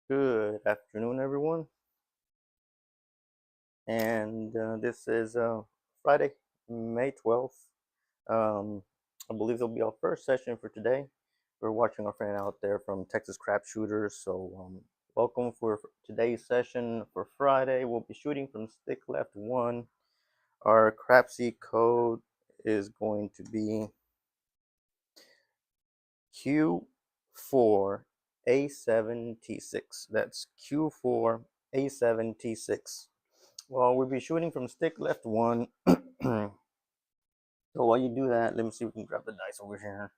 Good afternoon, everyone. And this is Friday, May 12th. I believe it'll be our first session for today. We're watching our friend out there from Texas Crap Shooters. So, welcome for today's session for Friday. We'll be shooting from stick left one. Our Crapsee code is going to be Q4A7T6. That's Q4A7T6. Well, we'll be shooting from stick left one. So while you do that, let me see if we can grab the dice over here.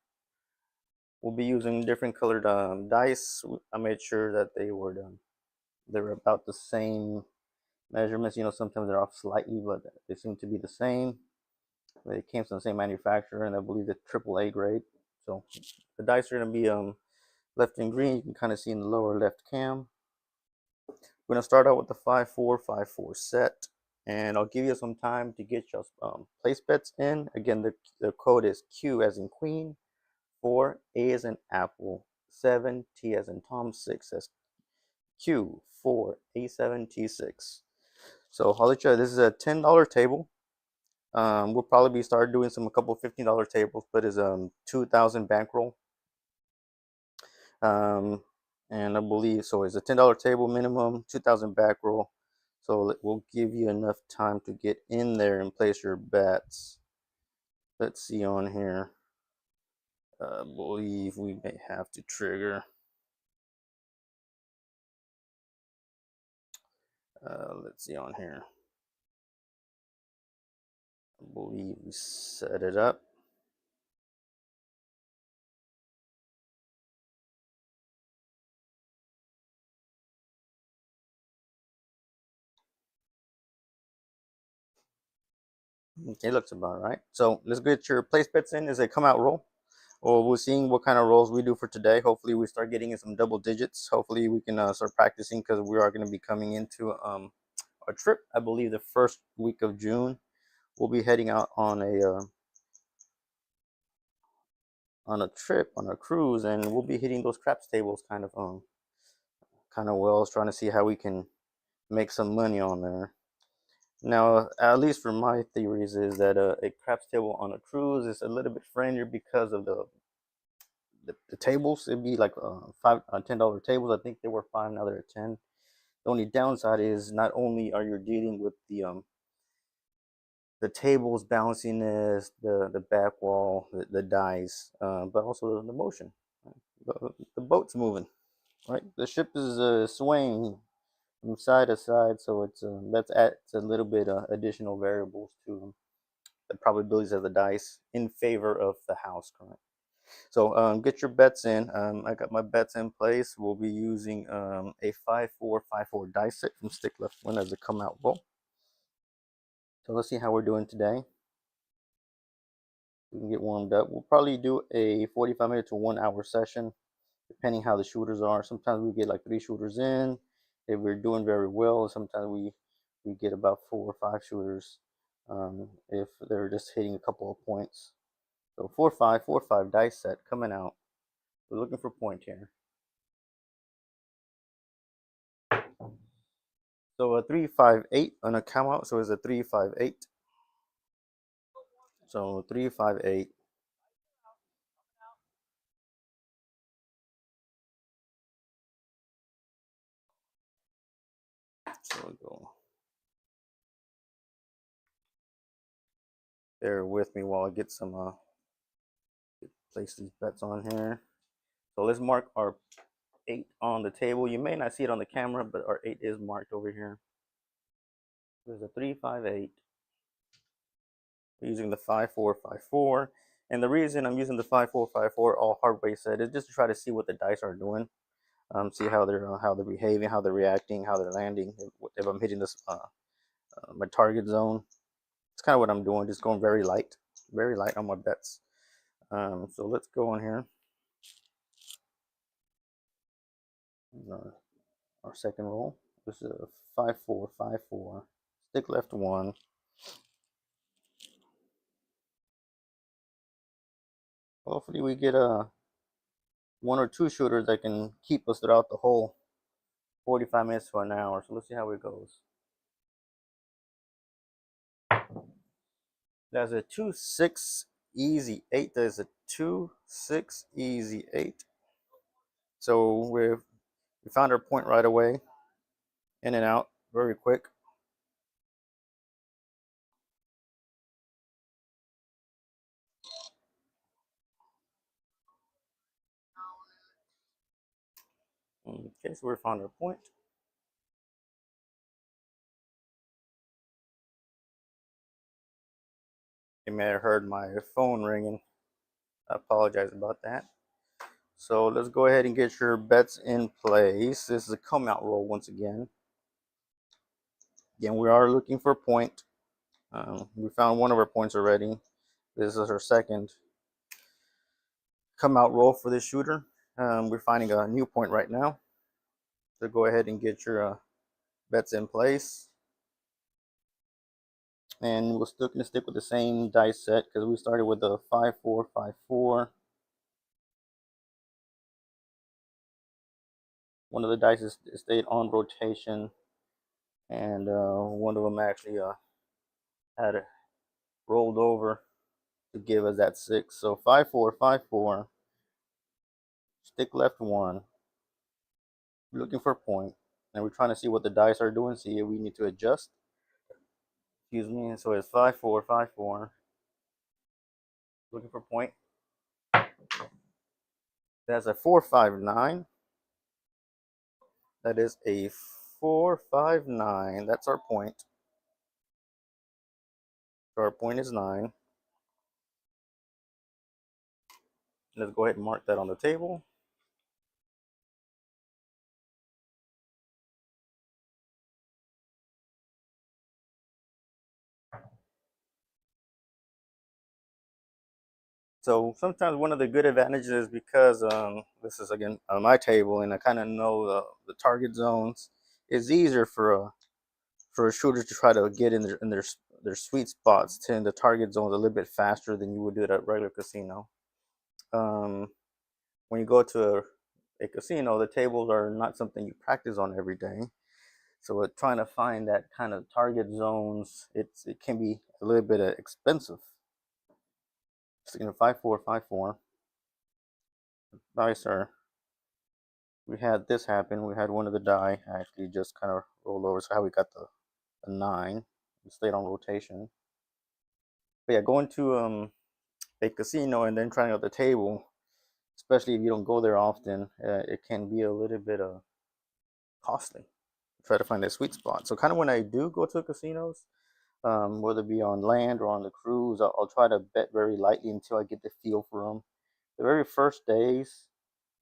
We'll be using different colored dice. I made sure that they were about the same measurements. You know, sometimes they're off slightly, but they seem to be the same. They came from the same manufacturer, and I believe the AAA grade. So the dice are going to be left in green. You can kind of see in the lower left cam. We're going to start out with the 5-4-5-4 set, and I'll give you some time to get your place bets in. Again, the code is Q as in Queen, 4, A as in Apple, 7, T as in Tom, 6. That's Q, 4, A7, T6. So I'll let you know, this is a $10 table. We'll probably be start doing a couple $15 tables, but it's 2,000 bankroll. And I believe so it's a $10 table minimum, 2,000 bankroll. So we'll give you enough time to get in there and place your bets. Let's see on here. I believe we may have to trigger. Let's see on here. I believe we set it up. Okay, looks about right. So let's get your place bets in as they come out roll. Well, we're seeing what kind of rolls we do for today. Hopefully, we start getting in some double digits. Hopefully, we can start practicing because we are going to be coming into a trip. I believe the first week of June, we'll be heading out on a trip, on a cruise, and we'll be hitting those craps tables kind of wells, trying to see how we can make some money on there. Now, at least for my theories, is that a craps table on a cruise is a little bit friendlier because of the tables. It'd be like $10 tables. I think they were $5, now they're at 10. The only downside is not only are you dealing with the tables balanciness, the back wall, the dice, but also the motion. The boat's moving, right? The ship is swaying from side to side, so that's adds a little bit additional variables to the probabilities of the dice in favor of the house, correct? So get your bets in. I got my bets in place. We'll be using a 5-4-5-4 dice set from stick left one as a come out roll. So let's see how we're doing today. We can get warmed up. We'll probably do a 45-minute to 1 hour session, depending how the shooters are. Sometimes we get like 3 shooters in. If we're doing very well, sometimes we get about 4 or 5 shooters if they're just hitting a couple of points. So 4-5 dice set coming out. We're looking for point here. So a 3-5-8 on a come out. So it's a 3-5-8. So 3-5-8. So we go. Bear with me while I get some place these bets on here. So let's mark our 8 on the table. You may not see it on the camera, but our 8 is marked over here. There's a 3-5-8. We're using the 5-4-5-4. And the reason I'm using the 5-4-5-4 all hard way set is just to try to see what the dice are doing. See how they're behaving, how they're reacting, how they're landing. If I'm hitting this my target zone, it's kind of what I'm doing. Just going very light on my bets. So let's go on here. Our second roll. This is a 5-4-5-4. Stick left one. Hopefully we get 1 or 2 shooters that can keep us throughout the hole. 45 minutes to an hour. So let's see how it goes. That's a 2-6 easy 8. There's a 2-6 easy 8. So we found our point right away. In and out, very quick. Okay, so we found our point. You may have heard my phone ringing. I apologize about that. So let's go ahead and get your bets in place. This is a come out roll once again. Again, we are looking for a point. We found one of our points already. This is our second come out roll for this shooter. We're finding a new point right now. So go ahead and get your bets in place. And we're still going to stick with the same dice set because we started with a 5-4-5-4. One of the dice stayed on rotation, and one of them actually had it rolled over to give us that 6. So 5-4-5-4. Stick left 1. We're looking for a point, and we're trying to see what the dice are doing. See if we need to adjust. Excuse me. So it's 5-4-5-4. Looking for a point. That's a 4-5-9. That is a 4-5-9. That's our point. So our point is 9. Let's go ahead and mark that on the table. So sometimes one of the good advantages is because this is again on my table and I kind of know the target zones. It's easier for a shooter to try to get in their sweet spots to in the target zones a little bit faster than you would do at a regular casino. When you go to a casino, the tables are not something you practice on every day. So trying to find that kind of target zones, it can be a little bit expensive. So 5-4-5-4. Dice are. We had this happen. We had one of the die actually just kind of roll over. So how we got the 9. We stayed on rotation. But yeah, going to a casino and then trying out the table, especially if you don't go there often, it can be a little bit costly. Try to find that sweet spot. So kind of when I do go to casinos, whether it be on land or on the cruise, I'll try to bet very lightly until I get the feel for them. The very first days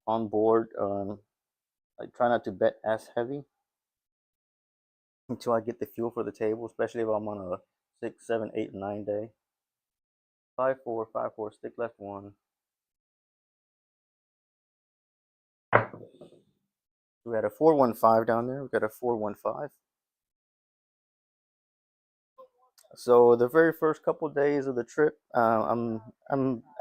on board, I try not to bet as heavy until I get the feel for the table, especially if I'm on a 6, 7, 8, 9 day. 5-4-5-4, stick left 1. We had a 4-1-5 down there. We got a 4-1-5. So the very first couple of days of the trip, I'm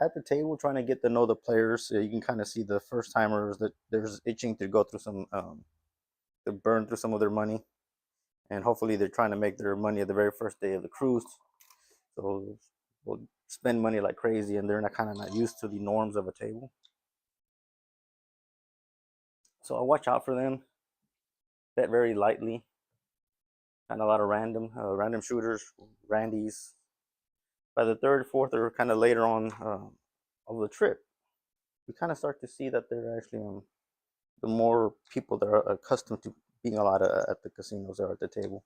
at the table trying to get to know the players. So you can kind of see the first timers that there's itching to go through some, to burn through some of their money, and hopefully they're trying to make their money at the very first day of the cruise. So we'll spend money like crazy, and they're not used to the norms of a table. So I watch out for them. Bet very lightly. Kind of a lot of random shooters, randies. By the third, fourth, or kind of later on of the trip, we kind of start to see that they're actually the more people that are accustomed to being a lot at the casinos or at the table.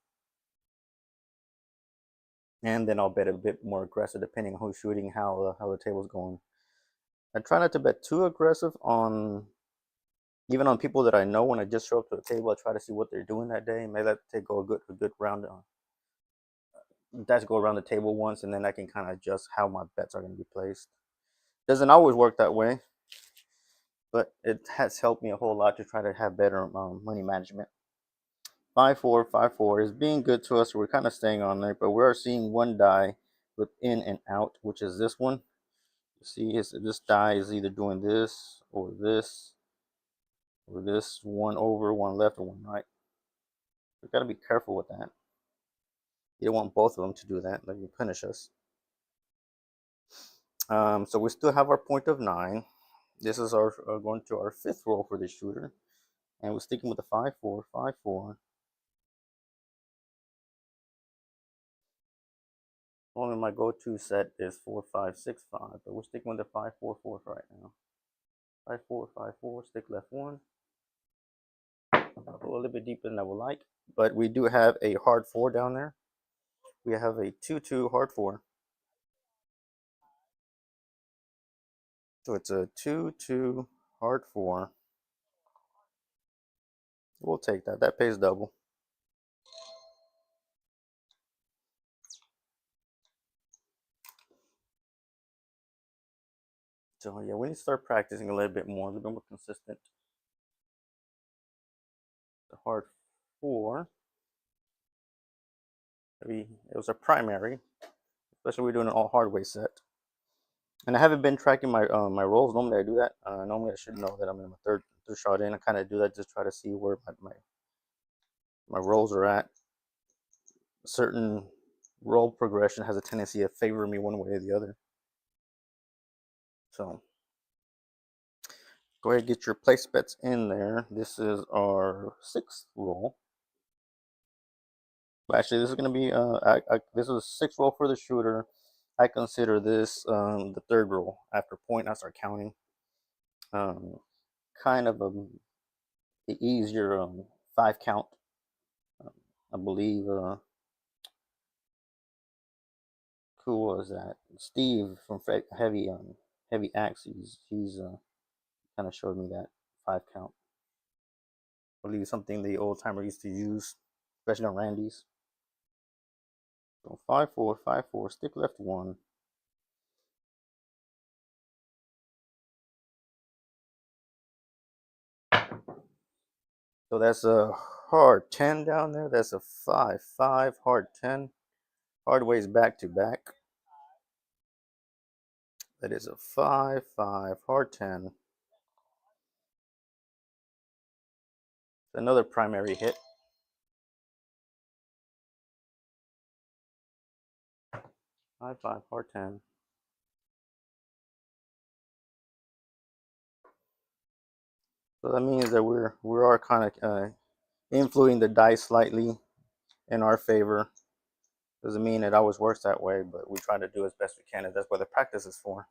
And then I'll bet a bit more aggressive depending on who's shooting, how the table's going. I try not to bet too aggressive on even on people that I know. When I just show up to the table, I try to see what they're doing that day. Maybe let it go a good round. That's go around the table once, and then I can kind of adjust how my bets are going to be placed. Doesn't always work that way, but it has helped me a whole lot to try to have better money management. 5-4-5-4 is being good to us. So we're kind of staying on there, but we are seeing one die flip in and out, which is this one. You see, this die is either doing this or this, or this, one over, one left, or one right. We gotta be careful with that. You don't want both of them to do that, like you punish us. So we still have our point of 9. This is our going to our 5th roll for this shooter, and we're sticking with the 5-4, 5-4. Only my go-to set is 4-5-6-5, but we're sticking with the 5-4-4 right now. 5-4, 5-4, stick left 1. A little bit deeper than I would like, but we do have a hard 4 down there. We have a 2-2 hard 4. So it's a 2-2 hard 4. We'll take that. That pays double. So yeah, we need to start practicing a little bit more, a little bit more consistent. The hard 4. It was a primary, especially we're doing an all hardway set. And I haven't been tracking my my rolls. Normally I do that. Normally I should know that I'm in my third shot in. I kind of do that just try to see where my rolls are at. A certain roll progression has a tendency to favor me one way or the other. So go ahead and get your place bets in there. This is our 6th roll. But actually, this is going to be this is a 6th roll for the shooter. I consider this the 3rd roll after point. I start counting. Kind of the easier 5 count. I believe who was that? Steve from Heavy Axe. He's kind of showed me that 5 count. I believe something the old timer used to use, especially on Randy's. So 5-4, 5-4, stick left 1. So that's a hard 10 down there. That's a 5-5 hard 10. Hard ways back to back. That is a 5-5 hard 10. Another primary hit. 5-5 hard 10. So that means that we are kind of influencing the dice slightly in our favor. Doesn't mean it always works that way, but we try to do as best we can, and that's what the practice is for.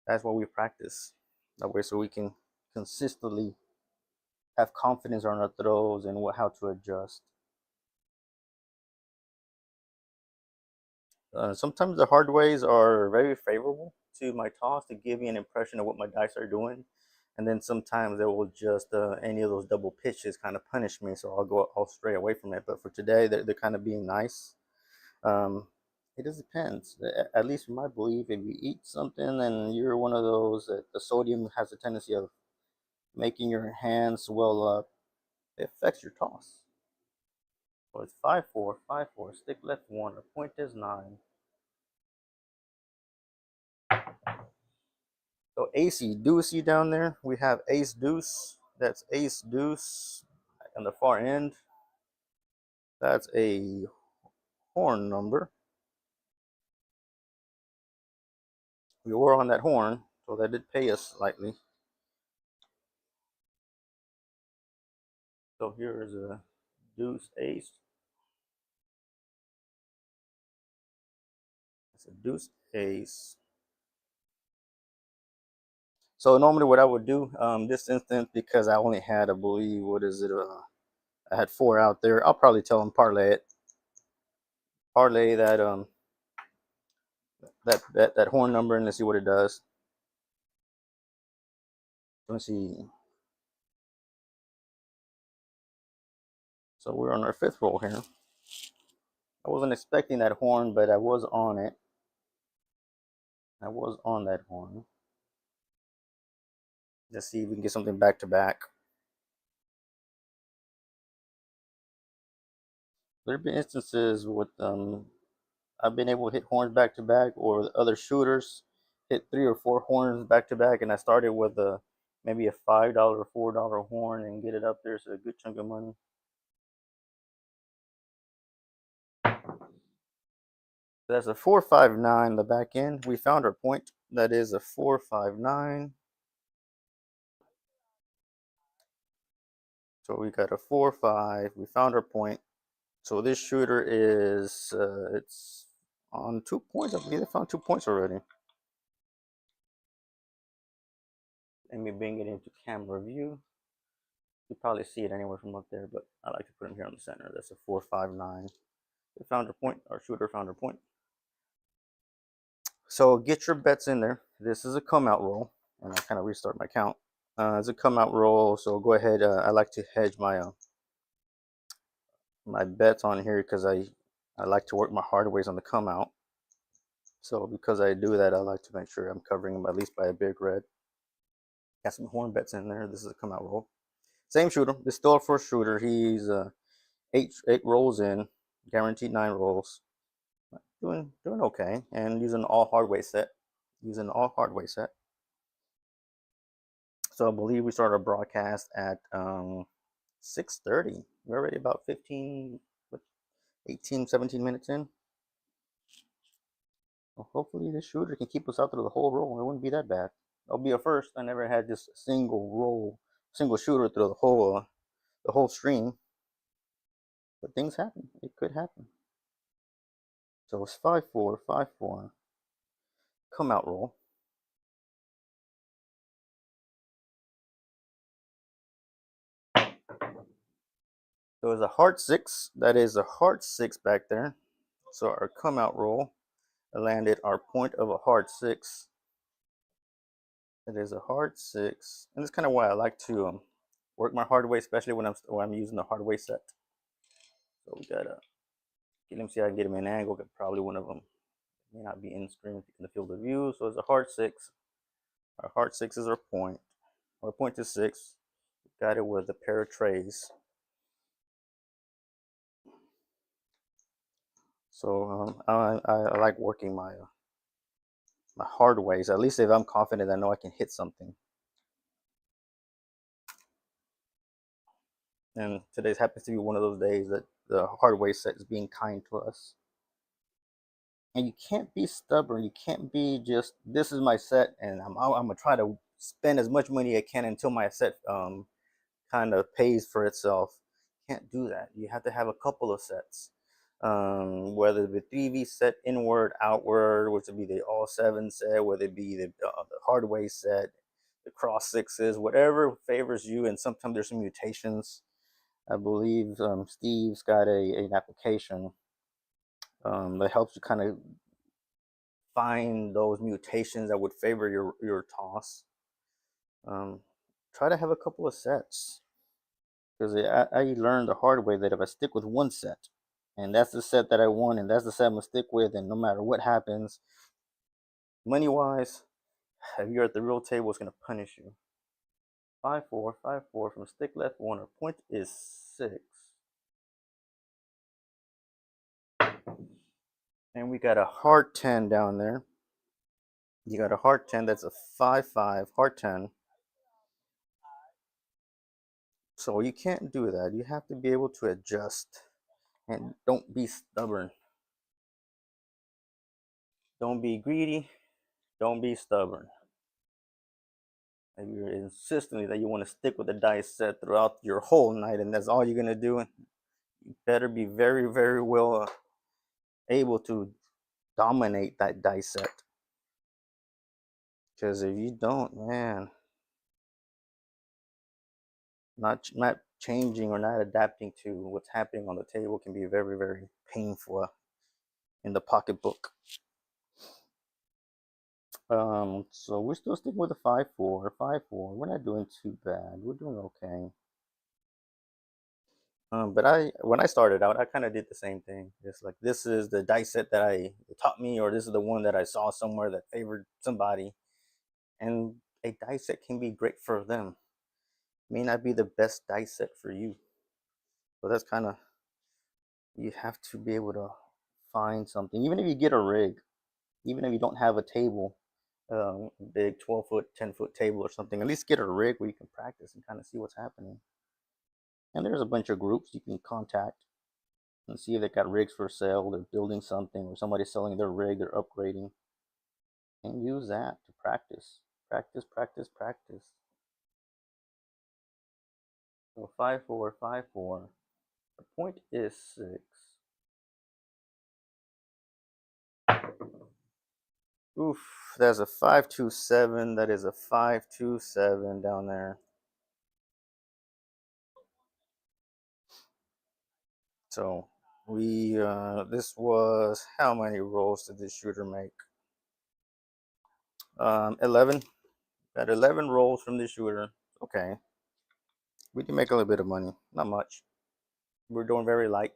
That's what we practice. That way, so we can consistently have confidence on our throws and how to adjust. Sometimes the hard ways are very favorable to my toss to give me an impression of what my dice are doing, and then sometimes they will just any of those double pitches kind of punish me, so I'll stray away from it. But for today, they're kind of being nice. It just depends. At least in my belief, if you eat something and you're one of those that the sodium has a tendency of making your hands swell up, it affects your toss. So it's 5-4, 5-4, stick left 1, our point is 9. So ace deuce down there, we have ace deuce. That's ace deuce on the far end. That's a horn number. We were on that horn, so that did pay us slightly. So here is a deuce ace. It's a deuce ace. So normally what I would do this instance, because I only had, I believe, what is it? I had 4 out there. I'll probably tell them parlay it. Parlay that that horn number, and let's see what it does. Let's see. So we're on our 5th roll here. I wasn't expecting that horn, but I was on it. I was on that horn. Let's see if we can get something back to back. There have been instances with I've been able to hit horns back to back, or other shooters hit 3 or 4 horns back to back, and I started with maybe a $5 or $4 horn and get it up there, so a good chunk of money. That's a 459 the back end. We found our point. That is a 459. So we got a 4.5. We found our point. So this shooter is it's on 2 points. I believe they found 2 points already. Let me bring it into camera view. You probably see it anywhere from up there, but I like to put them here on the center. That's a 459. We found our point. Our shooter found our point. So get your bets in there. This is a come out roll, and I kind of restart my count. It's a come out roll, so go ahead. I like to hedge my bets on here because I like to work my hard ways on the come out. So because I do that, I like to make sure I'm covering them at least by a big red. Got some horn bets in there. This is a come out roll. Same shooter. This is still a first shooter. He's eight rolls in, guaranteed 9 rolls. Doing okay, and using all hardway set. Using all hardway set. So I believe we started our broadcast at 6:30. We're already about 18, 17 minutes in. Well, hopefully this shooter can keep us out through the whole roll. It wouldn't be that bad. That'll be a first. I never had just a single shooter through the whole stream. But things happen. It could happen. So it's 5-4, 5-4. Come out roll. So it's a heart 6. That is a heart 6 back there. So our come out roll landed our point of a heart 6. It is a heart 6, and that's kind of why I like to work my hard way, especially when I'm using the hard way set. So we gotta get him. See, I can get him in an angle. Probably one of them may not be in screen in the field of view. So it's a heart 6. Our heart 6 is our point. Our point is 6. Got it with a pair of trays. So I like working my hard ways. At least if I'm confident, I know I can hit something. And today's happens to be one of those days that the hard way set is being kind to us. And you can't be stubborn. You can't be just, this is my set, and I'm gonna try to spend as much money I can until my set kind of pays for itself. Can't do that. You have to have a couple of sets, whether it be 3V set inward, outward, which would be the all 7 set, whether it be the hard way set, the cross 6s, whatever favors you. And sometimes there's some mutations. I believe Steve's got an application that helps you kind of find those mutations that would favor your toss. Try to have a couple of sets, because I learned the hard way that if I stick with one set, and that's the set that I won, and that's the set I'm gonna stick with, and no matter what happens, money wise, if you're at the real table, it's gonna punish you. 5-4, 5-4 from stick left 1. Our point is 6. And we got a hard 10 down there. You got a hard 10. That's a 5-5 hard 10. So you can't do that. You have to be able to adjust, and don't be stubborn. Don't be greedy. Don't be stubborn. If you're insisting that you want to stick with the dice set throughout your whole night, and that's all you're gonna do, you better be very, very well able to dominate that dice set. Because if you don't, man, not changing or not adapting to what's happening on the table can be very, very painful in the pocketbook. So we're still sticking with the 5-4, 5-4. We're not doing too bad. We're doing okay. But when I started out, I kind of did the same thing. It's like, this is the dice set that taught me, or this is the one that I saw somewhere that favored somebody. And a dice set can be great for them. May not be the best dice set for you. So that's kind of, you have to be able to find something. Even if you get a rig, even if you don't have a table, big 12-foot, 10-foot table or something, at least get a rig where you can practice and kind of see what's happening. And there's a bunch of groups you can contact and see if they got rigs for sale, they're building something, or somebody's selling their rig, they're upgrading, and use that to practice. Practice, practice, practice. So 5-4, 5-4. The point is 6. Oof, that's a 5-2-7. That is a 5-2-7 down there. So we this was, how many rolls did this shooter make? 11. Got 11 rolls from this shooter. Okay, we can make a little bit of money, not much. We're doing very light.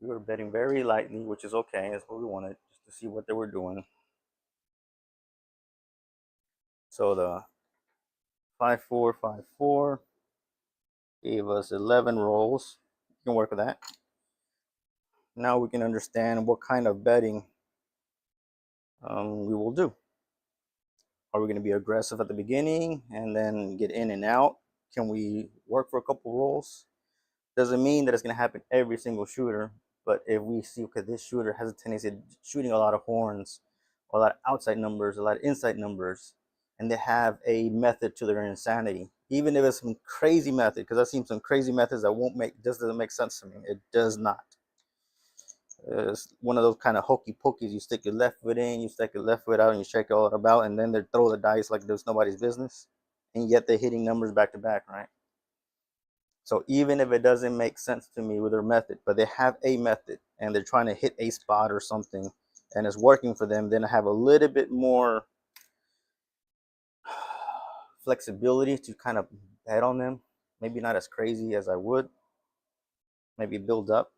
We were betting very lightly, which is okay. That's what we wanted, just to see what they were doing. So the 5-4, 5-4 gave us 11 rolls. You can work with that. Now we can understand what kind of betting we will do. Are we going to be aggressive at the beginning and then get in and out? Can we work for a couple rolls? Doesn't mean that it's going to happen every single shooter, but if we see, okay, this shooter has a tendency of shooting a lot of horns, a lot of outside numbers, a lot of inside numbers, and they have a method to their insanity, even if it's some crazy method, because I've seen some crazy methods that doesn't make sense to me. It does not. It's one of those kind of hokey pokeys. You stick your left foot in, you stick your left foot out, and you shake it all about, and then they throw the dice like there's nobody's business, and yet they're hitting numbers back to back, right? So even if it doesn't make sense to me with their method, but they have a method and they're trying to hit a spot or something, and it's working for them, then I have a little bit more flexibility to kind of bet on them. Maybe not as crazy as I would. Maybe build up.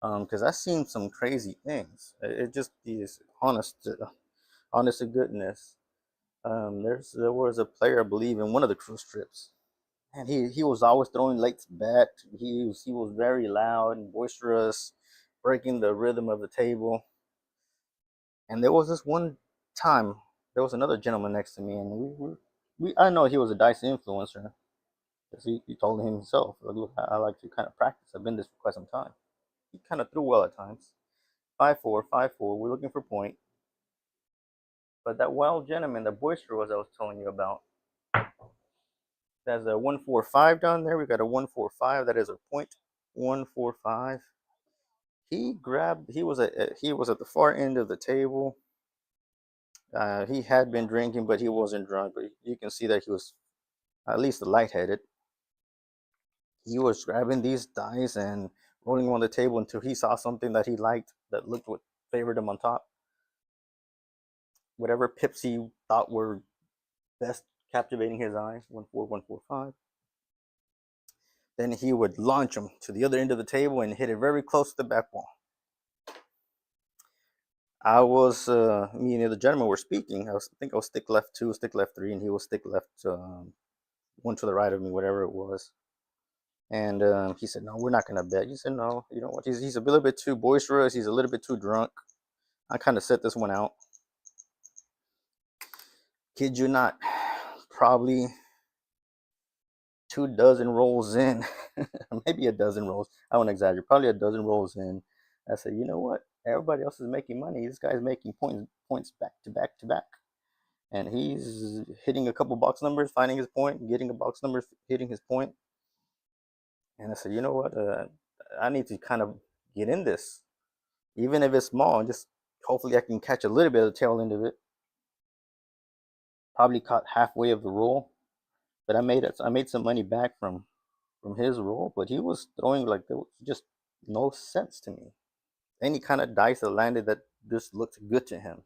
Because I've seen some crazy things. It just is honest to goodness. There was a player, I believe, in one of the cruise trips, and he was always throwing late to bet. He was very loud and boisterous, breaking the rhythm of the table. And there was this one time, there was another gentleman next to me, and we I know he was a dice influencer, because he told him himself, look, I like to kind of practice. I've been this for quite some time. He kind of threw well at times. 5-4, 5-4. We're looking for point. But that wild gentleman, the boisterous I was telling you about, there's a 1-4-5 down there. We got a 1-4-5. That is a point. 1-4-5. He was at the far end of the table. He had been drinking, but he wasn't drunk. But you can see that he was at least lightheaded. He was grabbing these dice and rolling them on the table until he saw something that he liked, that looked what favored him on top. Whatever pips he thought were best captivating his eyes, 1-4, 1-4-5. Then he would launch them to the other end of the table and hit it very close to the back wall. Me and the other gentleman were speaking. I think I was stick left 2, stick left 3, and he was stick left 1 to the right of me, whatever it was. And he said, "No, we're not gonna bet." He said, "No, you know what? He's a little bit too boisterous. He's a little bit too drunk. I kind of set this one out. Kid you not, probably 24 rolls in, maybe a dozen rolls. I won't exaggerate. Probably a dozen rolls in. I said, you know what? Everybody else is making money. This guy's making points back to back to back, and he's hitting a couple box numbers, finding his point, getting a box number, hitting his point. And I said, you know what? I need to kind of get in this, even if it's small. Just hopefully I can catch a little bit of the tail end of it. Probably caught halfway of the roll, but I made some money back from his roll. But he was throwing like there was just no sense to me. Any kind of dice that landed that just looked good to him.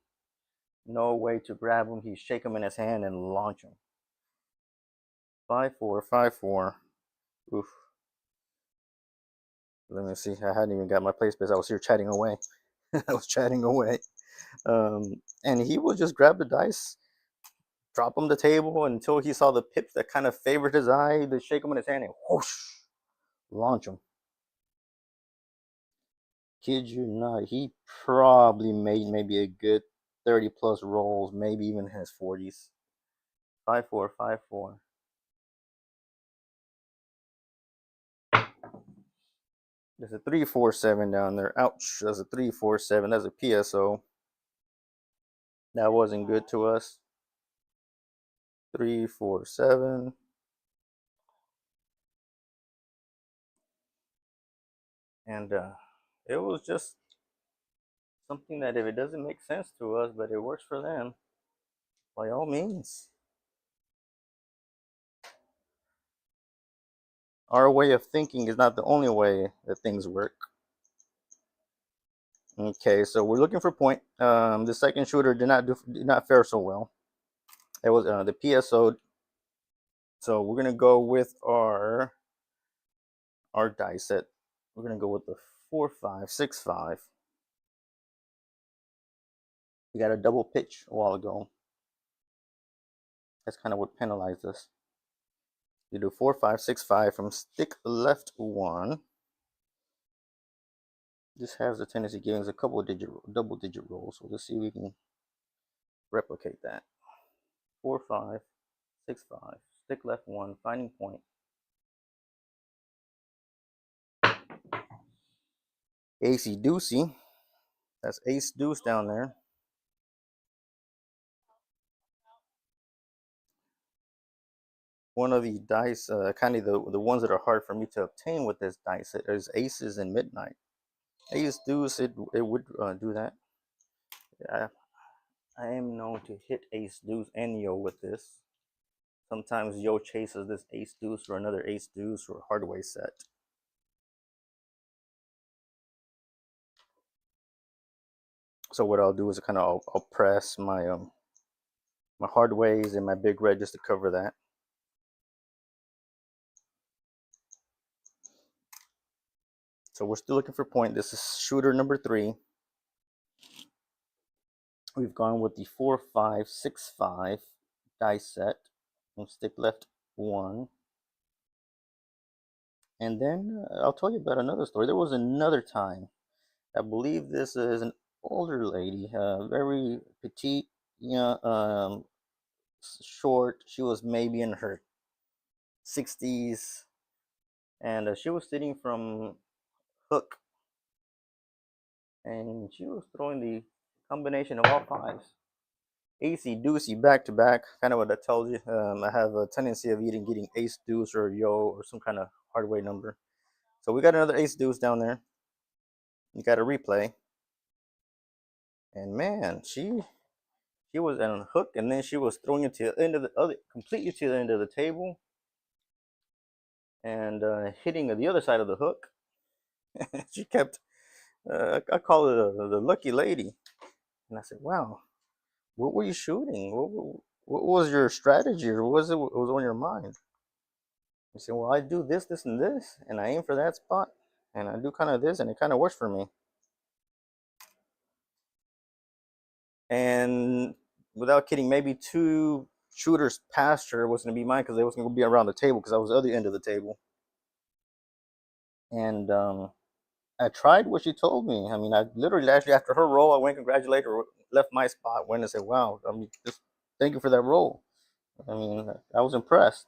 No way to grab him. He shake him in his hand and launch him. 5-4, 5-4. Oof. Let me see. I hadn't even got my play space. I was here chatting away. I was chatting away. And he would just grab the dice, drop him the table until he saw the pips that kind of favored his eye, then shake him in his hand and whoosh, launch him. Kid you not, he probably made maybe a good 30 plus rolls, maybe even in his 40s. 5-4, 5-4. There's a 347 down there. Ouch, there's a 347. That's a PSO. That wasn't good to us. 347. And it was just something that if it doesn't make sense to us, but it works for them, by all means. Our way of thinking is not the only way that things work. Okay, so we're looking for point. The second shooter did not fare so well. It was the PSO. So we're gonna go with our die set. We're gonna go with the 4565. We got a double pitch a while ago. That's kind of what penalized us. You do 4565 from stick left 1. This has the tendency of giving us a double digit rolls. So let's see if we can replicate that. 4565, stick left 1, finding point. Acey deucey. That's ace deuce down there. One of the dice, kind of the ones that are hard for me to obtain with this dice is aces and midnight. Ace deuce, it would do that. I am known to hit ace deuce and yo with this. Sometimes yo chases this ace deuce or another ace deuce or hard way set. So what I'll do is kind of I'll press my my hard ways and my big red just to cover that. So we're still looking for point. This is shooter number 3. We've gone with the 4565 dice set and stick left 1. And then I'll tell you about another story. There was another time. I believe this is an older lady, very petite, short. She was maybe in her 60s, and she was sitting from hook, and she was throwing the combination of all fives. Acey deucey back to back, kind of what that tells you. I have a tendency of getting ace deuce or yo or some kind of hard way number. So we got another ace deuce down there. You got a replay, and man, she was on a hook, and then she was throwing it to the end of the other, completely to the end of the table, and hitting the other side of the hook. She kept, I call her the lucky lady, and I said, "Wow, what were you shooting? What was your strategy, or what was on your mind?" He said, "Well, I do this, this, and this, and I aim for that spot, and I do kind of this, and it kind of works for me." And without kidding, maybe 2 shooters past her was going to be mine because they was going to be around the table because I was the other end of the table. And I tried what she told me. I mean, I literally actually after her roll, I went and congratulated her, left my spot, went and said, "Wow, I mean, just thank you for that roll." I mean, I was impressed.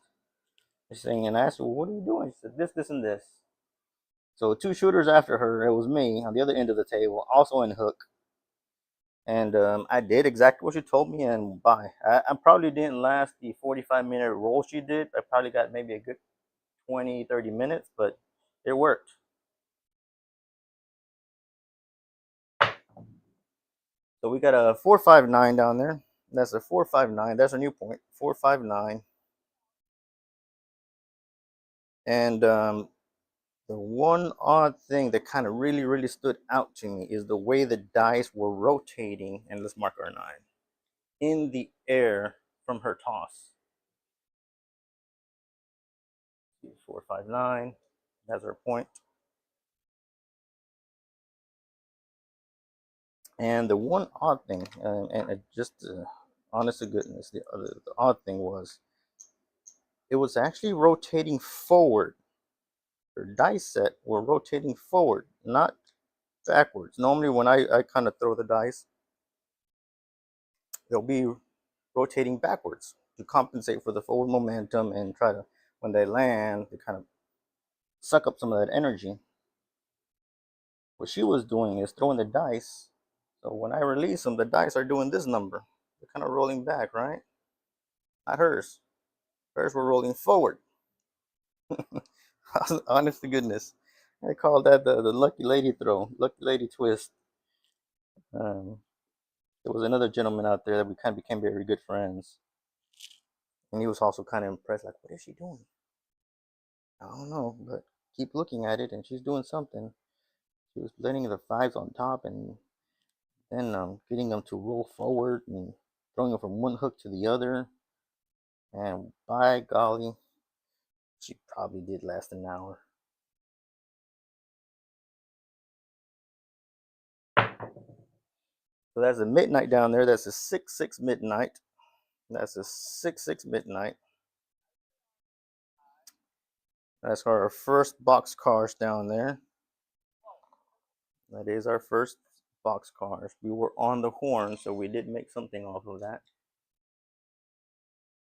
She's saying, and I asked her, "Well, what are you doing?" She said, "This, this, and this." So 2 shooters after her, it was me on the other end of the table, also in hook. And I did exactly what she told me, and bye. I probably didn't last the 45-minute roll she did. I probably got maybe a good 20, 30 minutes, but it worked. So we got a 459 down there. That's a 459. That's a new point. 459. And the one odd thing that kind of really stood out to me is the way the dice were rotating. And let's mark our 9 in the air from her toss. 459. That's our point. And the one odd thing, and it just honest to goodness, the odd thing was it was actually rotating forward. Their dice set were rotating forward, not backwards. Normally, when I kind of throw the dice, they'll be rotating backwards to compensate for the forward momentum and try to, when they land, to kind of suck up some of that energy. What she was doing is throwing the dice. So when I release them, the dice are doing this number. They're kind of rolling back, right? Not hers. Hers were rolling forward. Honest to goodness. I call that the lucky lady throw, lucky lady twist. Um, there was another gentleman out there that we kind of became very good friends. And he was also kind of impressed, like, what is she doing? I don't know, but keep looking at it, and she's doing something. She was letting the fives on top and then getting them to roll forward and throwing them from one hook to the other. And by golly, she probably did last an hour. So that's a midnight down there. That's a 6-6 midnight. That's a 6-6 midnight. That's our first box cars down there. That is our first box cars. We were on the horn, so we did make something off of that.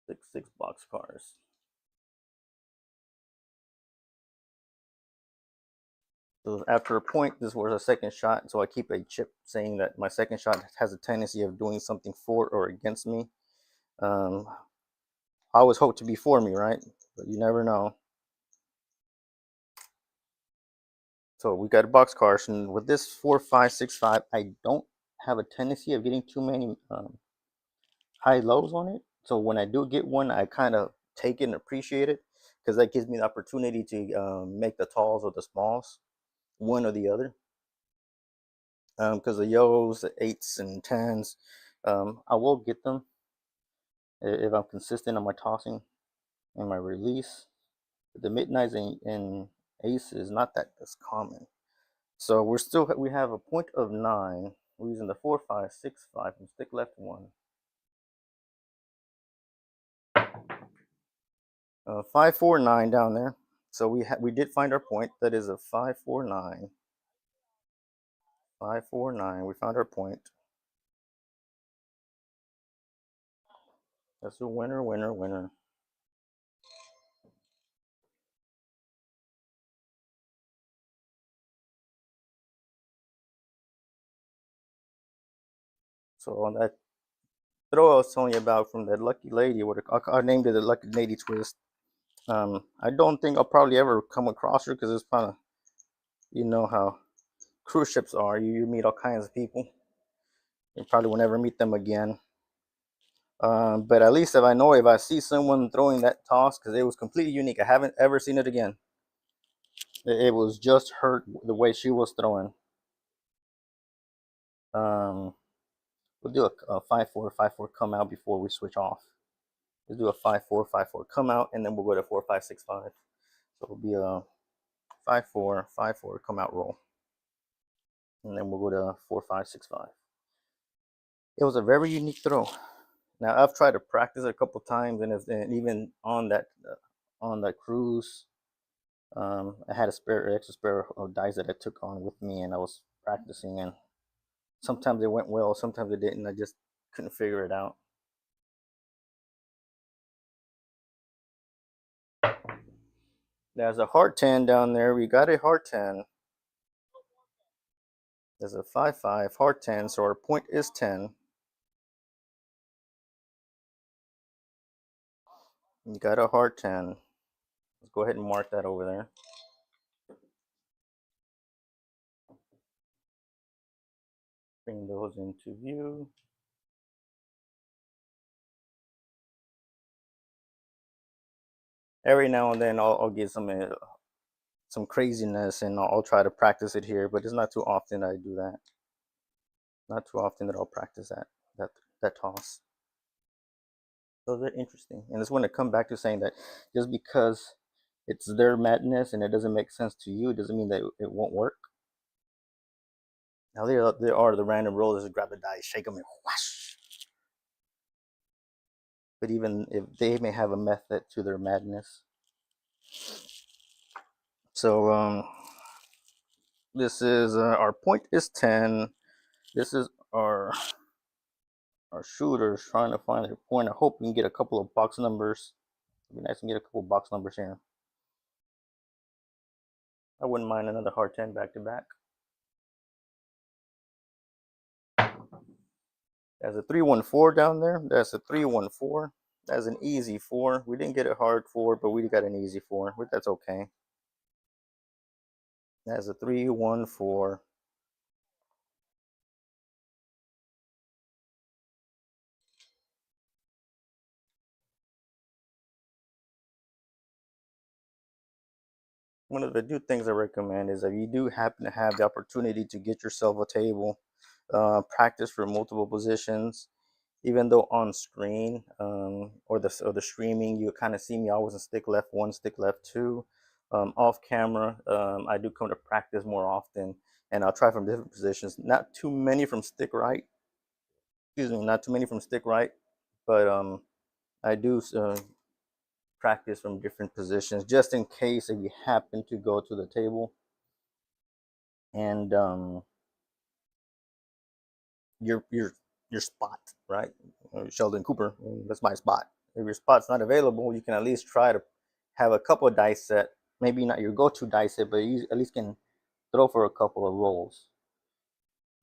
6-6 box cars. So after a point, this was a second shot. So I keep a chip saying that my second shot has a tendency of doing something for or against me. I always hope to be for me, right? But you never know. So we got a box cars, and with this 4, 5, 6, 5, I don't have a tendency of getting too many high lows on it. So when I do get one, I kind of take it and appreciate it because that gives me the opportunity to make the talls or the smalls, one or the other. Because the yos, the 8s and 10s, I will get them if I'm consistent on my tossing and my release. The midnights and ace is not that as common. So we have a point of 9. We're using the 4, 5, 6, 5 and stick left 1. 5, 4, 9 down there. So we did find our point. That is a 5, 4, 9. 5, 4, 9. We found our point. That's a winner, winner, winner. So on that throw I was telling you about from that lucky lady, I named it the lucky lady twist. I don't think I'll probably ever come across her because it's kind of, you know how cruise ships are. You meet all kinds of people. You probably will never meet them again. But at least if I see someone throwing that toss, because it was completely unique. I haven't ever seen it again. It was just her, the way she was throwing. We'll do a 5-4, 5-4 come out before we switch off. Let's do a 5-4, 5-4 come out, and then we'll go to 4, 5, 6, 5. So it'll be a 5-4, 5-4 come out roll. And then we'll go to 4, 5, 6, 5. It was a very unique throw. Now I've tried to practice it a couple times, and even on that cruise, I had extra spare of dice that I took on with me, and I was practicing. And sometimes it went well, sometimes it didn't. I just couldn't figure it out. There's a hard 10 down there. We got a hard 10. There's a 5, 5 hard 10, so our point is 10. You got a hard 10. Let's go ahead and mark that over there. Bring those into view. Every now and then I'll get some craziness, and I'll try to practice it here, but it's not too often I do that. Not too often that I'll practice that toss. So they're interesting, and it's when I come back to saying that just because it's their madness and it doesn't make sense to you, it doesn't mean that it won't work. Now there are the random rollers that grab the dice, shake them, and whoosh. But even if they may have a method to their madness. So this is our point is 10. This is our shooters trying to find their point. I hope we can get a couple of box numbers. It'd be nice to get a couple of box numbers here. I wouldn't mind another hard 10 back to back. There's a 314 down there. That's a 314. That's an easy 4. We didn't get a hard 4, but we got an easy 4. But that's okay. That's a 314. One of the new things I recommend is if you do happen to have the opportunity to get yourself a table, practice for multiple positions. Even though on screen or the streaming, you kind of see me always in stick left 1, stick left 2. Off camera, I do come to practice more often, and I'll try from different positions. Not too many from stick right. Excuse me, not too many from stick right, but I do practice from different positions just in case if you happen to go to the table and your spot, right? Sheldon Cooper, that's my spot. If your spot's not available, you can at least try to have a couple of dice set. Maybe not your go-to dice set, but you at least can throw for a couple of rolls.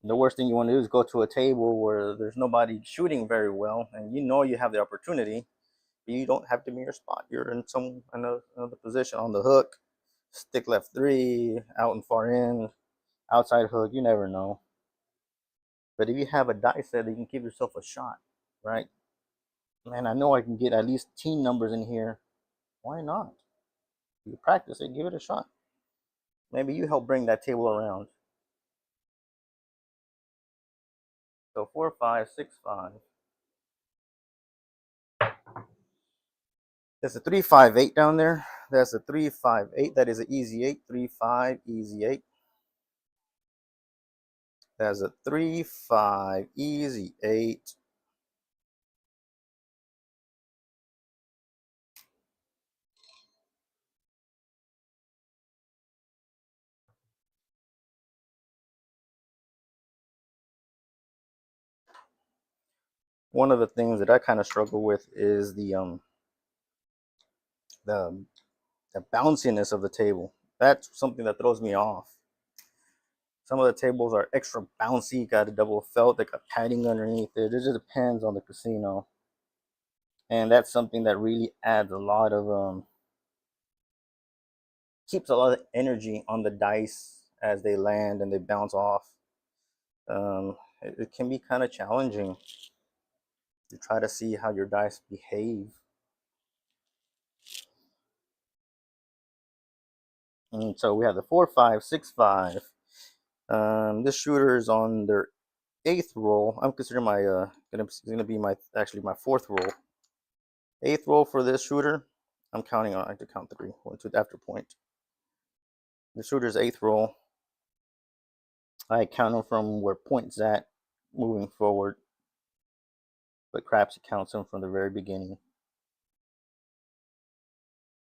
The worst thing you want to do is go to a table where there's nobody shooting very well, and you know you have the opportunity. But you don't have to be your spot. You're in some another position on the hook, stick left 3, out and far end, outside hook. You never know. But if you have a dice set, you can give yourself a shot, right? Man, I know I can get at least team numbers in here. Why not? You practice it, give it a shot. Maybe you help bring that table around. So 4, 5, 6, 5. There's a 3, 5, 8 down there. That's a 3, 5, 8. That is an easy 8. 3, 5, easy 8. That's a 3, 5, easy 8. One of the things that I kind of struggle with is the the bounciness of the table. That's something that throws me off. Some of the tables are extra bouncy, got a double felt, they got padding underneath it. It just depends on the casino. And that's something that really adds a lot of keeps a lot of energy on the dice as they land and they bounce off. It can be kind of challenging to try to see how your dice behave. And so we have the 4, 5, 6, 5. This shooter is on their 8th roll. I'm considering my gonna be my actually my 4th roll. 8th roll for this shooter. I'm counting on. I have to count 3. 1, 2 after point. The shooter's 8th roll. I count them from where point's at, moving forward. But Crapsee counts them from the very beginning.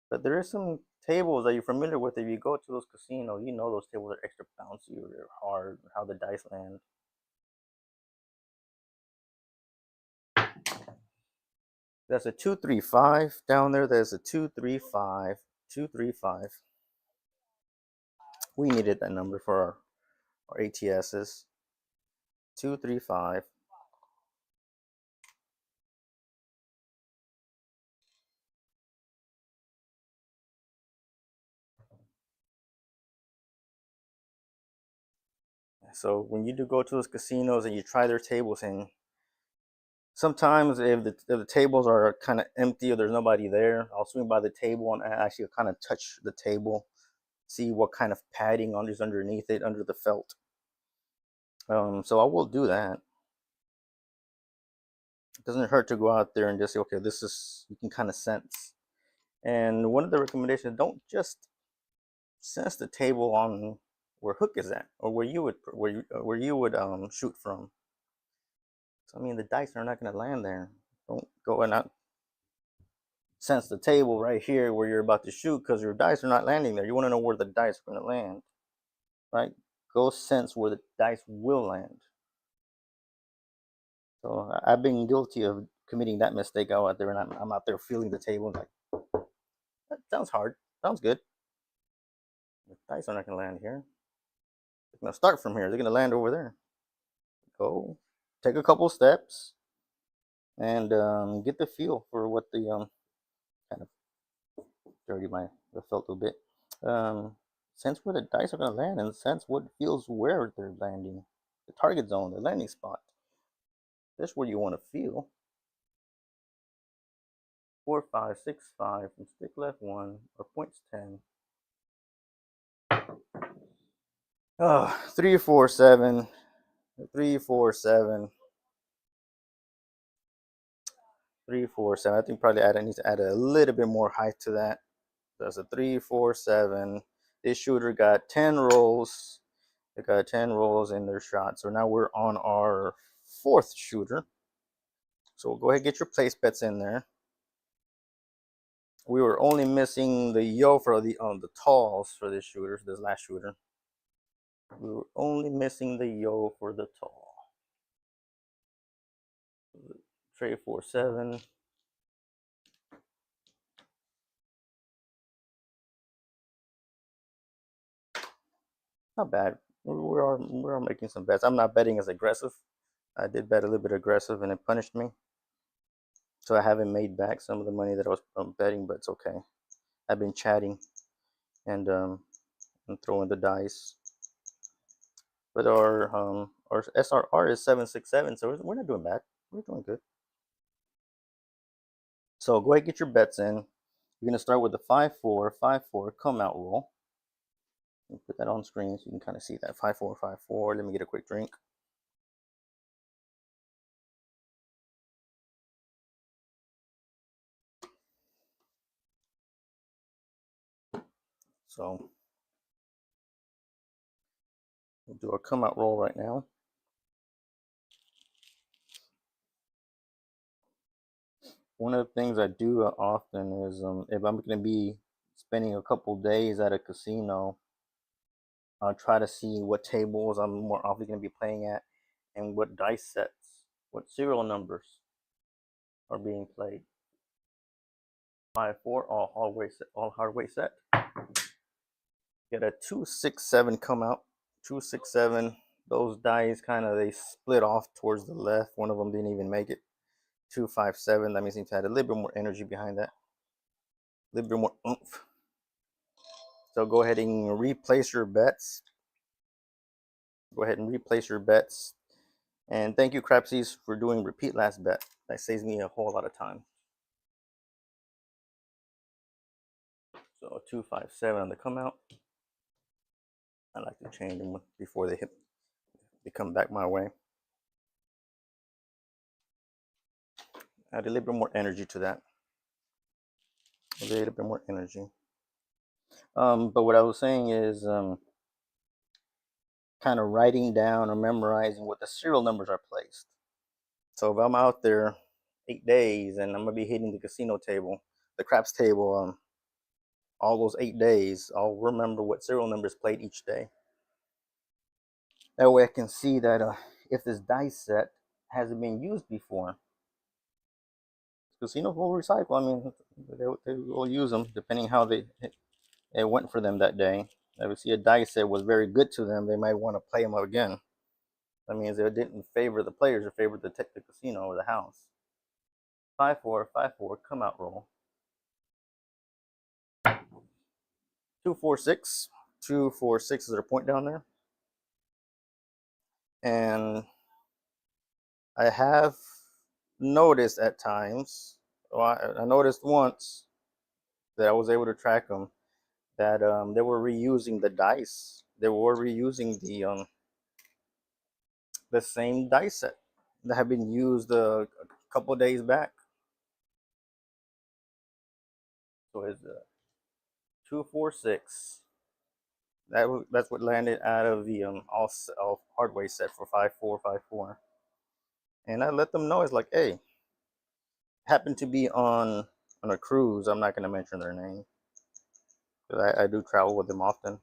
But there is some tables that you're familiar with. If you go to those casinos, you know those tables are extra bouncy or they're hard, how the dice land. That's a 2, 3, 5 down there. There's a 2, 3, 5, 2, 3, 5. We needed that number for our ATSs. 2, 3, 5. So when you do go to those casinos and you try their tables, and sometimes if the tables are kind of empty or there's nobody there, I'll swing by the table and actually kind of touch the table, see what kind of padding is underneath it, under the felt. So I will do that. It doesn't hurt to go out there and just say, okay, this is, you can kind of sense. And one of the recommendations, don't just sense the table on where hook is at or where you would shoot from. So I mean, the dice are not going to land there. Don't go and out sense the table right here where you're about to shoot because your dice are not landing there. You want to know where the dice are going to land, right? Go sense where the dice will land. So I've been guilty of committing that mistake out there, and I'm out there feeling the table like, that sounds hard, sounds good. The dice are not going to land here. They're going to start from here. They're going to land over there. Go take a couple steps and get the feel for what the kind of dirty my felt a bit. Sense where the dice are going to land and sense what feels where they're landing. The target zone, the landing spot. That's where you want to feel. 4, 5, 6, 5 from stick left 1 or points 10. 3, 4, 7. 3, 4, 7. 3, 4, 7. I think probably I need to add a little bit more height to that. That's a 3, 4, 7. This shooter got 10 rolls. They got 10 rolls in their shot. So now we're on our 4th shooter. So go ahead and get your place bets in there. We were only missing the yo for the talls for this shooter, this last shooter. We were only missing the yo for the tall. Trade 4, 7. Not bad. We are making some bets. I'm not betting as aggressive. I did bet a little bit aggressive and it punished me. So I haven't made back some of the money that I was betting, but it's okay. I've been chatting and throwing the dice. But our SRR is 767, so we're not doing bad. We're doing good. So go ahead and get your bets in. You're gonna start with the 5-4, 5-4 come out roll. Put that on screen so you can kind of see that 5-4, 5-4. Let me get a quick drink. So we'll do a come out roll right now. One of the things I do often is if I'm going to be spending a couple days at a casino, I'll try to see what tables I'm more often going to be playing at and what dice sets, what serial numbers are being played. 5-4, all hardware set. Get a 2, 6, 7 come out. 2, 6, 7. Those dice they split off towards the left. One of them didn't even make it. 2, 5, 7. That means you need to add a little bit more energy behind that. A little bit more oomph. So go ahead and replace your bets. Go ahead and replace your bets. And thank you, Crapsee, for doing repeat last bet. That saves me a whole lot of time. So 2, 5, 7 on the come out. I like to change them before they come back my way. Add a little bit more energy to that. A little bit more energy. But what I was saying is kind of writing down or memorizing what the serial numbers are placed. So if I'm out there 8 days and I'm gonna be hitting the casino table, the craps table, all those 8 days, I'll remember what serial numbers played each day. That way I can see that if this dice set hasn't been used before, casinos will recycle. I mean, they will use them depending how it went for them that day. If you see a dice set was very good to them, they might want to play them again. That means they didn't favor the players, or favored the casino or the house. 5-4, 5-4, come out roll. 2, 4, 6. 2, 4, 6 is their point down there. And I have noticed at times, I noticed once that I was able to track them, that they were reusing the dice. They were reusing the same dice set that had been used a couple of days back. So it's 2, 4, 6. That's what landed out of the all hardware set for 5-4, 5-4. And I let them know, it's like, hey, happened to be on a cruise. I'm not going to mention their name because I do travel with them often.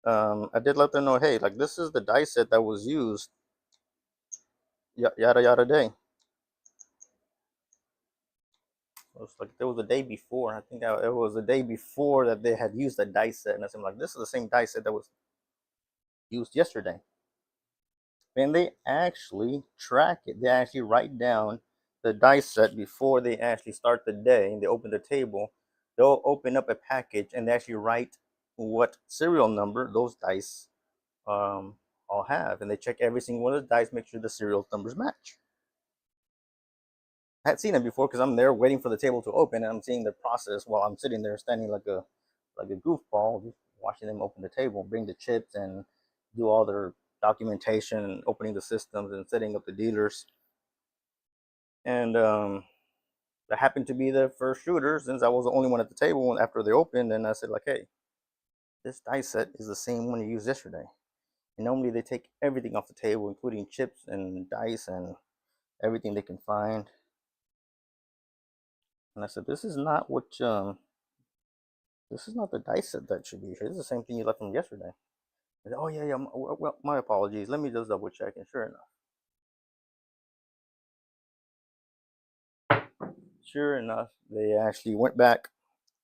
I did let them know, hey, like, this is the dice set that was used yada yada day. It was like there was a day before. I think it was the day before that they had used the dice set, and I said, like, this is the same dice set that was used yesterday. And they actually track it. They actually write down the dice set before they actually start the day and they open the table. They'll open up a package and they actually write what serial number those dice all have. And they check every single one of the dice, make sure the serial numbers match. I had seen it before because I'm there waiting for the table to open and I'm seeing the process while I'm sitting there standing like a goofball, just watching them open the table, bring the chips, and do all their documentation, opening the systems, and setting up the dealers. And that happened to be the first shooter since I was the only one at the table after they opened. And I said, like, hey, this dice set is the same one you used yesterday. And normally they take everything off the table, including chips and dice and everything they can find. And I said, this is not what this is not the dice set that should be here. This is the same thing you left from yesterday. I said, oh yeah, well, my apologies. Let me just double check. And sure enough, they actually went back,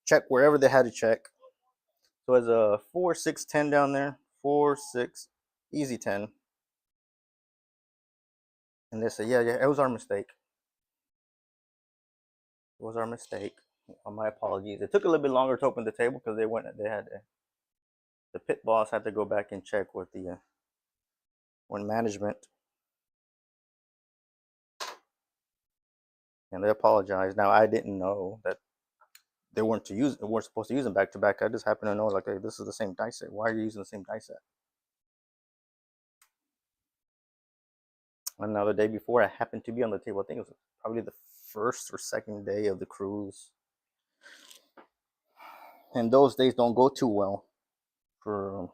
checked wherever they had to check. So it's a 4, 6, 10 down there, 4, 6, easy 10. And they said, yeah, it was our mistake. It was our mistake. My apologies. It took a little bit longer to open the table because the pit boss had to go back and check with the when management, and they apologized. Now I didn't know that they weren't supposed to use them back to back. I just happened to know, like, hey, this is the same dice set. Why are you using the same dice set? And now the day before, I happened to be on the table. I think it was probably the first or second day of the cruise, and those days don't go too well for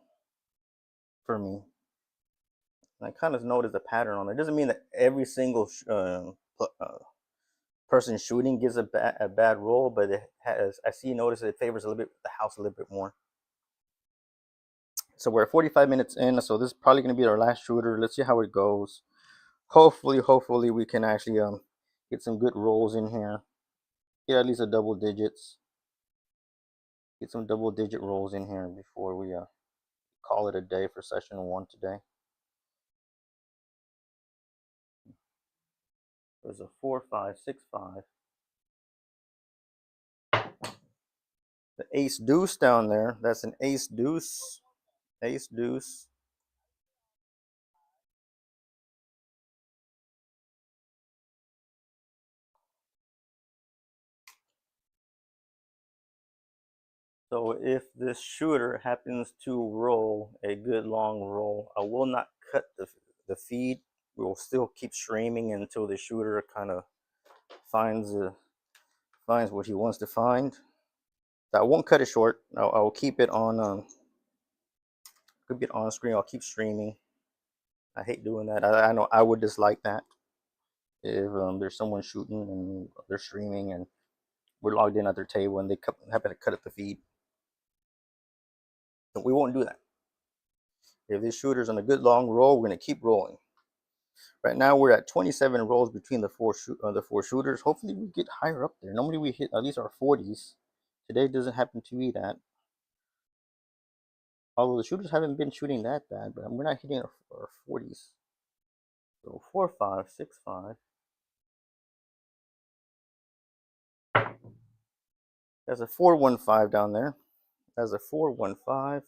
me. And I kind of noticed a pattern on it. It doesn't mean that every single person shooting gives a bad roll, but it has, I see, notice it favors a little bit the house a little bit more. So we're at 45 minutes in, so this is probably going to be our last shooter. Let's see how it goes. Hopefully we can actually get some good rolls in here. Get at least a double digits. Get some double digit rolls in here before we call it a day for session 1 today. There's a 4, 5, 6, 5. The ace deuce down there. That's an ace deuce. Ace deuce. So if this shooter happens to roll a good long roll, I will not cut the feed. We will still keep streaming until the shooter kind of finds what he wants to find. I won't cut it short. I will keep it on screen. I'll keep streaming. I hate doing that. I know I would dislike that if there's someone shooting and they're streaming and we're logged in at their table and they happen to cut up the feed. But we won't do that. If this shooter's on a good long roll, we're going to keep rolling. Right now we're at 27 rolls between the four shooters. Hopefully we get higher up there. Normally we hit at least our 40s. Today doesn't happen to be that. Although the shooters haven't been shooting that bad, but we're not hitting our 40s. So 4, 5, 6, 5. There's a 415 down there. There's a 415.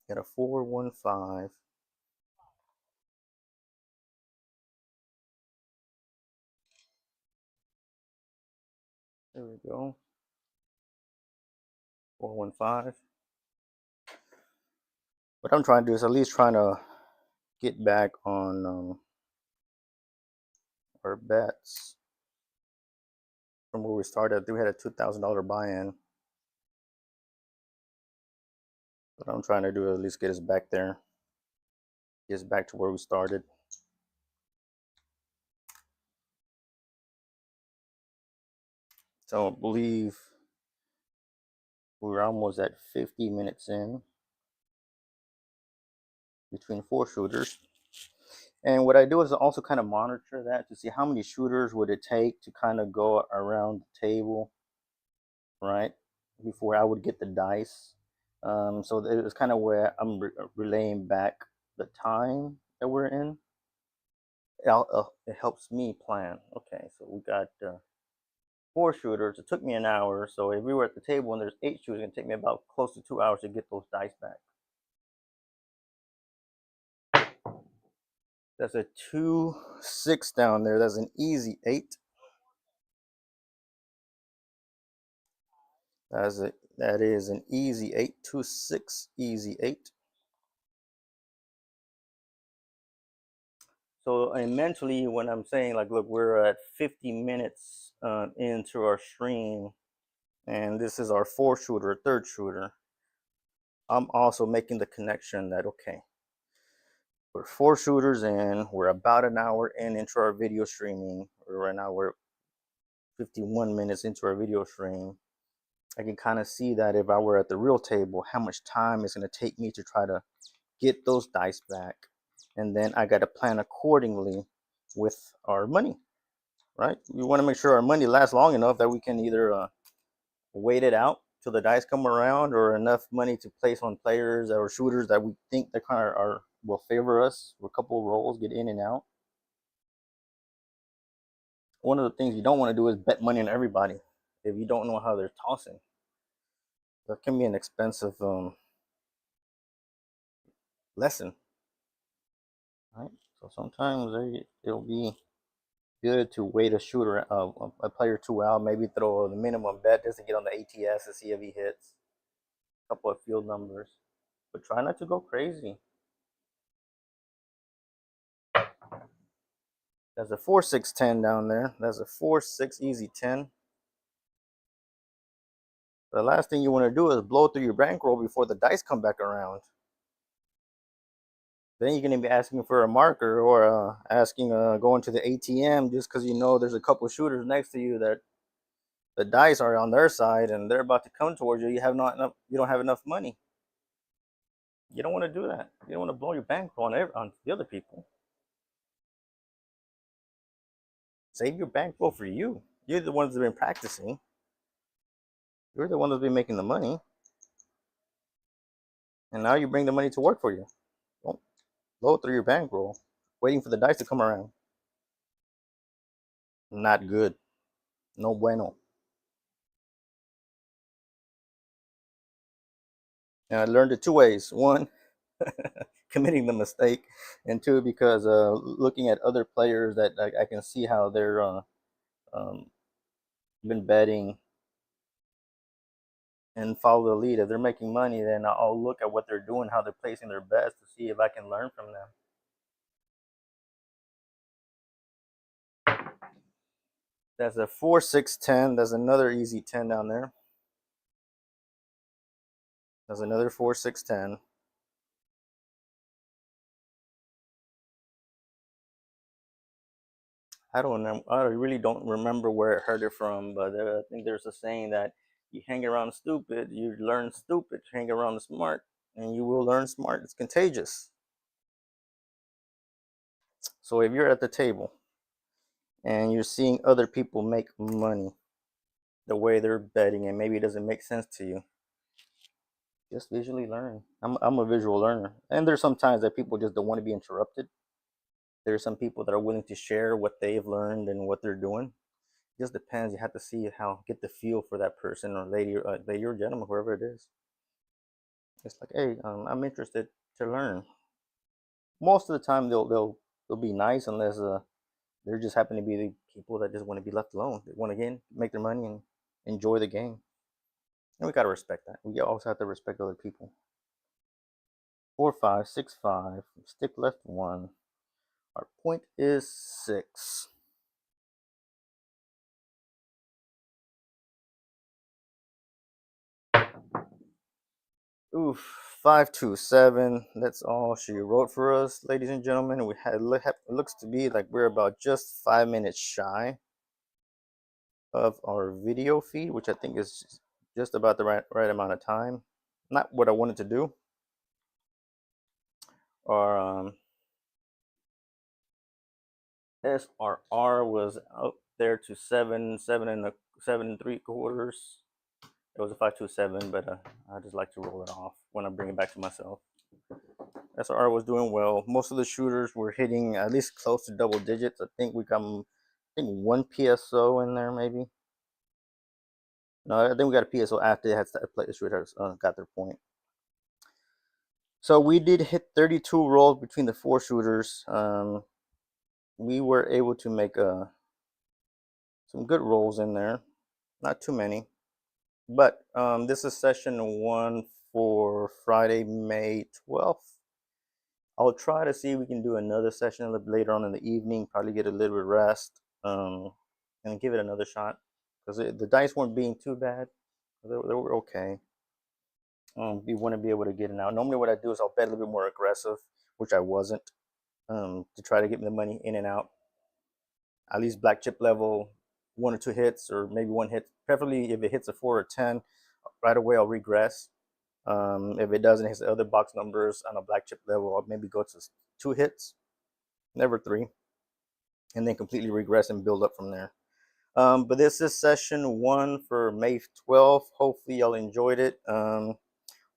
Got a 415. There we go. 415. What I'm trying to do is at least trying to get back on our bets from where we started. I think we had a $2,000 buy-in. What I'm trying to do is at least get us back there. Get us back to where we started. So I believe we're almost at 50 minutes in between 4 shooters. And what I do is also kind of monitor that to see how many shooters would it take to kind of go around the table, right? Before I would get the dice. So it was kind of where I'm relaying back the time that we're in. It helps me plan. Okay, so we got 4 shooters. It took me an hour. So if we were at the table and there's 8 shooters, it's gonna take me about close to 2 hours to get those dice back. That's a 2-6 down there. That's an easy 8. That is an easy 8. 2-6 easy 8. So and mentally, when I'm saying like, look, we're at 50 minutes into our stream, and this is our 4 shooter, third shooter. I'm also making the connection that okay, we're 4 shooters in. We're about an hour into our video streaming. Right now, we're 51 minutes into our video stream. I can kind of see that if I were at the real table, how much time it's going to take me to try to get those dice back. And then I got to plan accordingly with our money, right? We want to make sure our money lasts long enough that we can either wait it out till the dice come around, or enough money to place on players or shooters that we think that kind of are will favor us. A couple of rolls, get in and out. One of the things you don't want to do is bet money on everybody if you don't know how they're tossing. That can be an expensive lesson, right? So sometimes it'll be good to wait a player 2 out, maybe throw the minimum bet just to get on the ATS to see if he hits a couple of field numbers, but try not to go crazy. There's a 4-6-10 down there. That's a 4-6 easy 10. The last thing you want to do is blow through your bankroll before the dice come back around. Then you're going to be asking for a marker, or going to the ATM just because you know there's a couple shooters next to you that the dice are on their side and they're about to come towards you. You don't have enough money. You don't want to do that. You don't want to blow your bankroll on the other people. Save your bankroll for you. You're the ones that have been practicing. You're the one that's been making the money. And now you bring the money to work for you. Don't blow through your bankroll waiting for the dice to come around. Not good. No bueno. And I learned it 2 ways. One, committing the mistake, and two, because looking at other players that I can see how they're um, been betting and follow the lead. If they're making money, then I'll look at what they're doing, how they're placing their bets, to see if I can learn from them. That's a 4-6-10. That's another easy 10 down there. That's another 4-6-10. I don't know. I really don't remember where I heard it from, but I think there's a saying that you hang around stupid, you learn stupid. Hang around the smart, and you will learn smart. It's contagious. So if you're at the table and you're seeing other people make money the way they're betting, and maybe it doesn't make sense to you, just visually learn. I'm a visual learner, and there's sometimes that people just don't want to be interrupted. There's some people that are willing to share what they've learned and what they're doing. It just depends. You have to see get the feel for that person, or lady or gentleman, whoever it is. It's like, hey, I'm interested to learn. Most of the time, they'll be nice, unless they're just happen to be the people that just want to be left alone. They want to, again, make their money and enjoy the game. And we got to respect that. We also have to respect other people. 4-5, 6-5, stick left 1. Our point is 6. Oof, 5-2-7. That's all she wrote for us, ladies and gentlemen. It looks to be like we're about just 5 minutes shy of our video feed, which I think is just about the right amount of time. Not what I wanted to do. Our SRR was up there to 7 and 3/4. It was a 527, but I just like to roll it off when I bring it back to myself. SR was doing well. Most of the shooters were hitting at least close to double digits. I think we got, I think, one PSO in there maybe. No, I think we got a PSO after they had the shooters got their point. So we did hit 32 rolls between the 4 shooters. We were able to make some good rolls in there. Not too many. But this is session 1 for Friday, May 12th. I'll try to see if we can do another session a little later on in the evening, probably get a little bit of rest, and give it another shot. Because the dice weren't being too bad. They were okay. We want to be able to get it out. Normally what I do is I'll bet a little bit more aggressive, which I wasn't, to try to get the money in and out. At least black chip level, 1 or 2 hits, or maybe 1 hit. Preferably if it hits a 4 or 10, right away I'll regress. If it doesn't hit the other box numbers on a black chip level, I'll maybe go to 2 hits, never 3, and then completely regress and build up from there. But this is session 1 for May 12th. Hopefully y'all enjoyed it.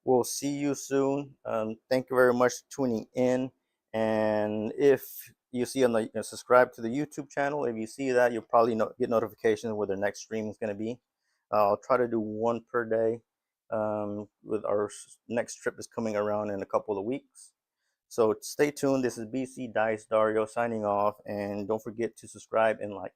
We'll see you soon. Thank you very much for tuning in. And if you see on the subscribe to the YouTube channel, if you see that, you'll probably get notifications where the next stream is going to be. I'll try to do 1 per day. With our next trip is coming around in a couple of weeks. So stay tuned. This is BCDice Dario signing off, and don't forget to subscribe and like.